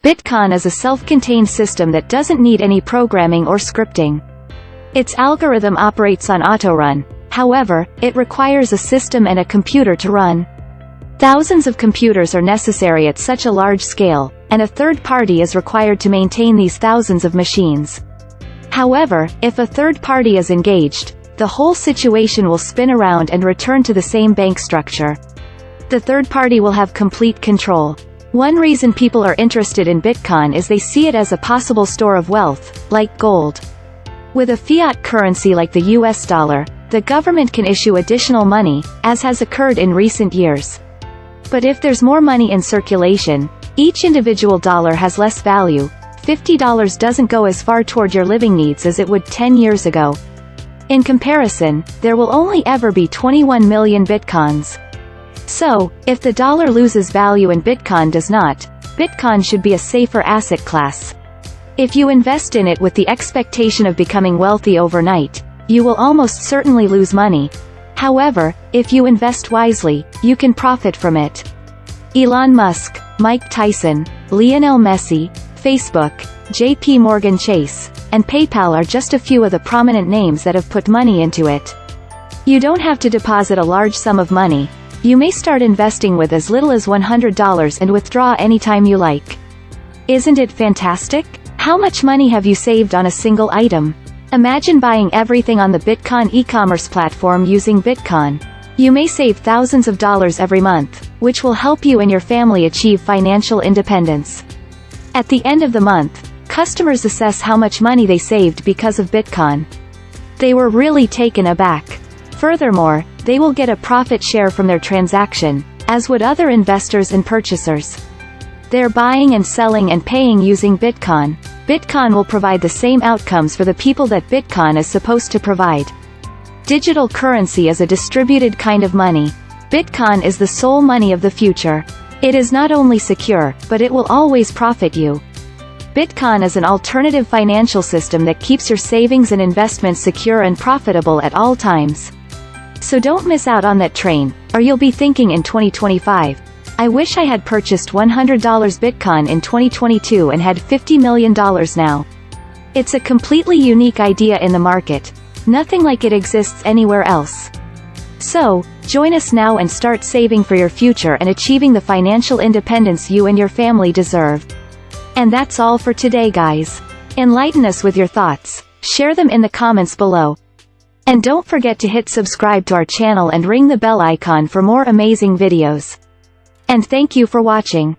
BitQaan is a self-contained system that doesn't need any programming or scripting. Its algorithm operates on auto-run. However, it requires a system and a computer to run. Thousands of computers are necessary at such a large scale, and a third party is required to maintain these thousands of machines. However, if a third party is engaged, the whole situation will spin around and return to the same bank structure. The third party will have complete control. One reason people are interested in BitQaan is they see it as a possible store of wealth, like gold. With a fiat currency like the US dollar, the government can issue additional money, as has occurred in recent years. But if there's more money in circulation, each individual dollar has less value. $50 doesn't go as far toward your living needs as it would 10 years ago. In comparison, there will only ever be 21 million bitcoins. So, if the dollar loses value and BitQaan does not, BitQaan should be a safer asset class. If you invest in it with the expectation of becoming wealthy overnight, you will almost certainly lose money. However, if you invest wisely, you can profit from it. Elon Musk, Mike Tyson, Lionel Messi, Facebook, JP Morgan Chase, and PayPal are just a few of the prominent names that have put money into it. You don't have to deposit a large sum of money. You may start investing with as little as $100 and withdraw anytime you like. Isn't it fantastic? How much money have you saved on a single item? Imagine buying everything on the BitQaan e-commerce platform using BitQaan. You may save thousands of dollars every month, which will help you and your family achieve financial independence. At the end of the month, customers assess how much money they saved because of BitQaan. They were really taken aback. Furthermore, they will get a profit share from their transaction, as would other investors and purchasers. They're buying and selling and paying using BitQaan. BitQaan will provide the same outcomes for the people that BitQaan is supposed to provide. Digital currency is a distributed kind of money. BitQaan is the sole money of the future. It is not only secure, but it will always profit you. BitQaan is an alternative financial system that keeps your savings and investments secure and profitable at all times. So don't miss out on that train, or you'll be thinking in 2025, I wish I had purchased $100 BitQaan in 2022 and had $50 million now. It's a completely unique idea in the market. Nothing like it exists anywhere else. So, join us now and start saving for your future and achieving the financial independence you and your family deserve. And that's all for today, guys. Enlighten us with your thoughts. Share them in the comments below. And don't forget to hit subscribe to our channel and ring the bell icon for more amazing videos. And thank you for watching.